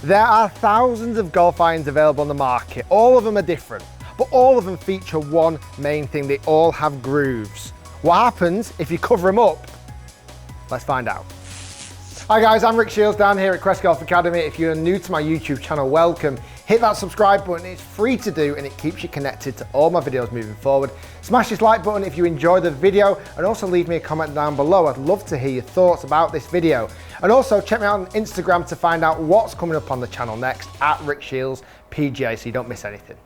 There are thousands of golf irons available on the market. All of them are different, but all of them feature one main thing. They all have grooves. What happens if you cover them up? Let's find out. Hi guys, I'm Rick Shiels down here at Crest Golf Academy. If you're new to my YouTube channel, welcome. Hit that subscribe button, it's free to do and it keeps you connected to all my videos moving forward. Smash this like button if you enjoy the video and also leave me a comment down below. I'd love to hear your thoughts about this video. And also check me out on Instagram to find out what's coming up on the channel next, at Rick Shiels PGA, so you don't miss anything.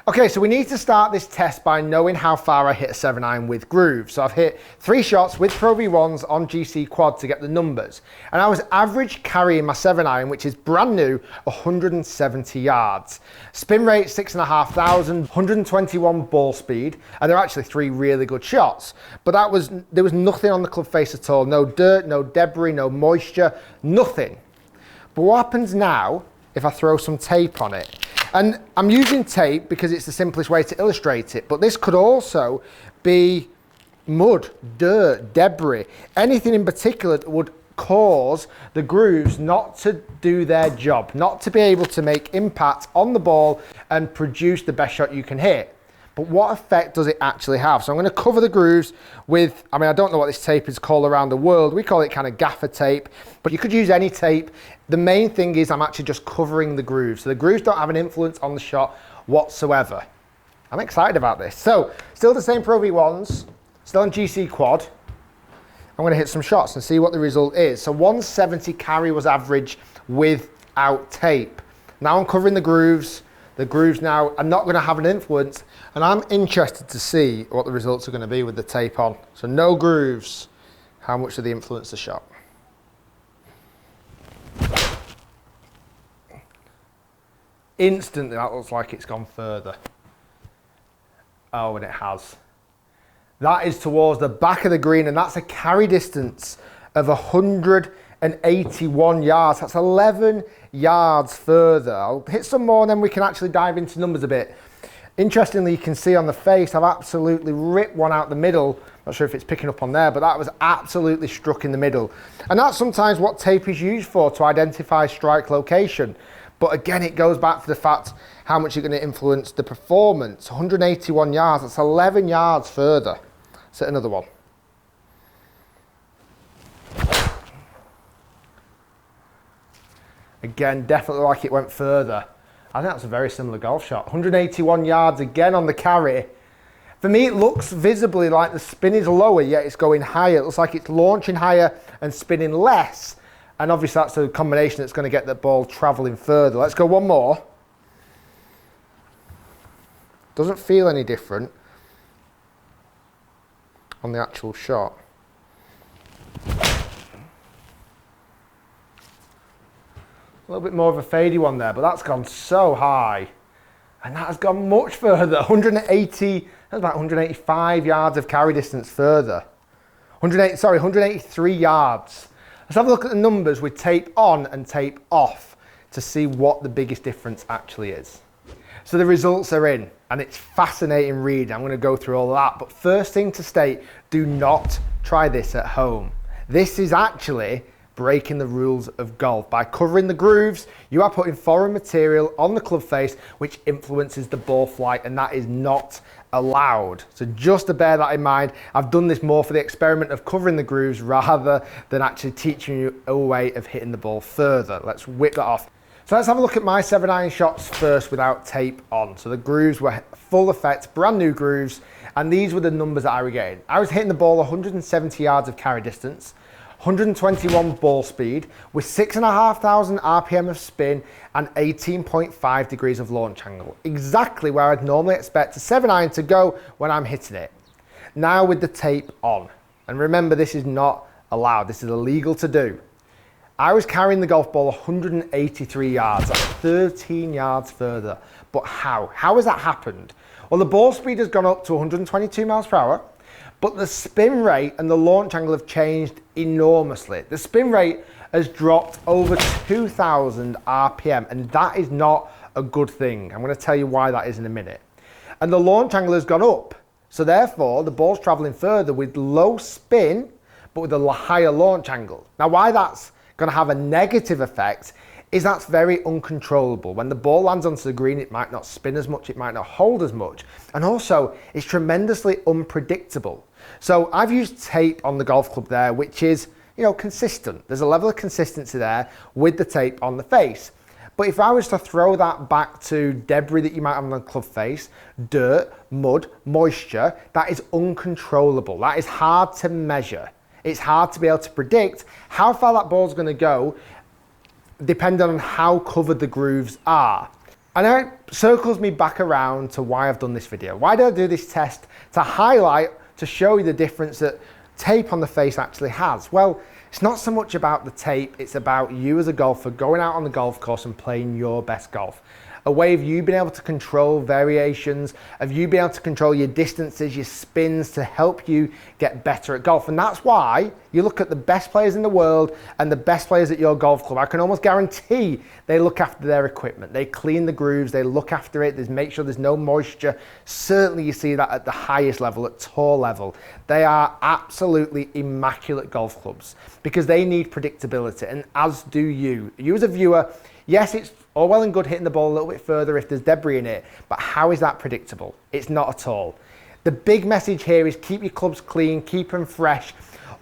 Okay, so we need to start this test by knowing how far I hit a 7-iron with grooves. So I've hit 3 shots with Pro V1s on GC Quad to get the numbers. And I was average carrying my 7-iron, which is brand new, 170 yards. Spin rate, 6,500, 121 ball speed, and they're actually 3 really good shots. But there was nothing on the club face at all. No dirt, no debris, no moisture, nothing. But what happens now if I throw some tape on it? And I'm using tape because it's the simplest way to illustrate it, but this could also be mud, dirt, debris, anything in particular that would cause the grooves not to do their job, not to be able to make impact on the ball and produce the best shot you can hit. But what effect does it actually have? So I'm going to cover the grooves with, I don't know what this tape is called around the world. We call it kind of gaffer tape, but you could use any tape. The main thing is I'm actually just covering the grooves. So the grooves don't have an influence on the shot whatsoever. I'm excited about this. So still the same Pro V1s, still on GC Quad. I'm going to hit some shots and see what the result is. So 170 carry was average without tape. Now I'm covering the grooves. The grooves now are not going to have an influence, and I'm interested to see what the results are going to be with the tape on. So no grooves, how much do they influence the shot? Instantly that looks like it's gone further. Oh, and it has. That is towards the back of the green, and that's a carry distance of 181 yards. That's 11 yards further. I'll hit some more and then we can actually dive into numbers a bit. Interestingly, you can see on the face, I've absolutely ripped one out the middle. Not sure if it's picking up on there, but that was absolutely struck in the middle. And that's sometimes what tape is used for, to identify strike location. But again, it goes back to the fact how much you're going to influence the performance. 181 yards, that's 11 yards further. Let's hit another one. Again, definitely like it went further. I think that's a very similar golf shot. 181 yards again on the carry. For me, it looks visibly like the spin is lower, yet it's going higher. It looks like it's launching higher and spinning less. And obviously that's a combination that's going to get the ball traveling further. Let's go one more. Doesn't feel any different on the actual shot. A little bit more of a fadey one there, but that's gone so high. And that has gone much further. 180, that's about 185 yards of carry distance further. 183 yards. Let's have a look at the numbers with tape on and tape off to see what the biggest difference actually is. So the results are in, and it's fascinating reading. I'm going to go through all that. But first thing to state, do not try this at home. This is actually breaking the rules of golf. By covering the grooves, you are putting foreign material on the club face which influences the ball flight, and that is not allowed. So just to bear that in mind, I've done this more for the experiment of covering the grooves rather than actually teaching you a way of hitting the ball further. Let's whip that off. So let's have a look at my 7-iron shots first without tape on. So the grooves were full effect, brand new grooves, and these were the numbers that I was getting. I was hitting the ball 170 yards of carry distance, 121 ball speed with 6,500 RPM of spin and 18.5 degrees of launch angle. Exactly where I'd normally expect a 7-iron to go when I'm hitting it. Now with the tape on, and remember this is not allowed, this is illegal to do. I was carrying the golf ball 183 yards, that's 13 yards further. But how? How has that happened? Well, the ball speed has gone up to 122 miles per hour. But the spin rate and the launch angle have changed enormously. The spin rate has dropped over 2,000 RPM, and that is not a good thing. I'm going to tell you why that is in a minute. And the launch angle has gone up. So therefore, the ball's traveling further with low spin, but with a higher launch angle. Now, why that's going to have a negative effect is that's very uncontrollable. When the ball lands onto the green, it might not spin as much, it might not hold as much. And also, it's tremendously unpredictable. So I've used tape on the golf club there, which is, consistent. There's a level of consistency there with the tape on the face. But if I was to throw that back to debris that you might have on the club face, dirt, mud, moisture, that is uncontrollable. That is hard to measure. It's hard to be able to predict how far that ball's going to go depending on how covered the grooves are. And it circles me back around to why I've done this video. Why did I do this test? To highlight, to show you the difference that tape on the face actually has. Well, it's not so much about the tape, it's about you as a golfer going out on the golf course and playing your best golf. A way of you being able to control variations, of you being able to control your distances, your spins to help you get better at golf. And that's why you look at the best players in the world and the best players at your golf club. I can almost guarantee they look after their equipment. They clean the grooves, they look after it, they make sure there's no moisture. Certainly you see that at the highest level, at tour level. They are absolutely immaculate golf clubs because they need predictability, and as do you. You as a viewer, yes, it's all well and good hitting the ball a little bit further if there's debris in it, but how is that predictable? It's not at all. The big message here is keep your clubs clean, keep them fresh.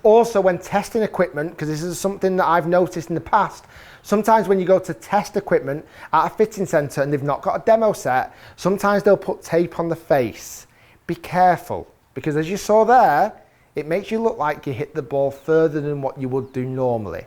Also, when testing equipment, because this is something that I've noticed in the past, sometimes when you go to test equipment at a fitting centre and they've not got a demo set, sometimes they'll put tape on the face. Be careful, because as you saw there, it makes you look like you hit the ball further than what you would do normally.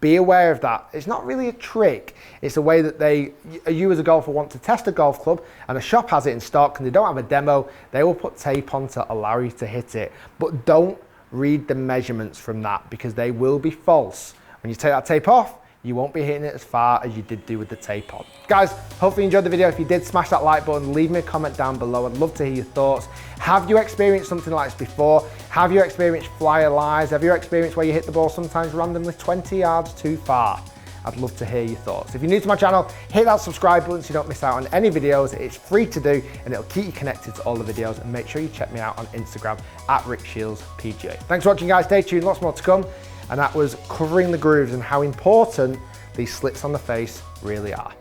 Be aware of that. It's not really a trick. It's a way that you as a golfer want to test a golf club and a shop has it in stock and they don't have a demo, they will put tape on to allow you to hit it. But don't read the measurements from that because they will be false. When you take that tape off, you won't be hitting it as far as you did do with the tape on. Guys, hopefully you enjoyed the video. If you did, smash that like button, leave me a comment down below. I'd love to hear your thoughts. Have you experienced something like this before? Have you experienced flyer lies? Have you experienced where you hit the ball sometimes randomly 20 yards too far? I'd love to hear your thoughts. If you're new to my channel, hit that subscribe button so you don't miss out on any videos. It's free to do and it'll keep you connected to all the videos, and make sure you check me out on Instagram at Rick Shiels PGA. Thanks for watching, guys. Stay tuned, lots more to come. And that was covering the grooves and how important these slits on the face really are.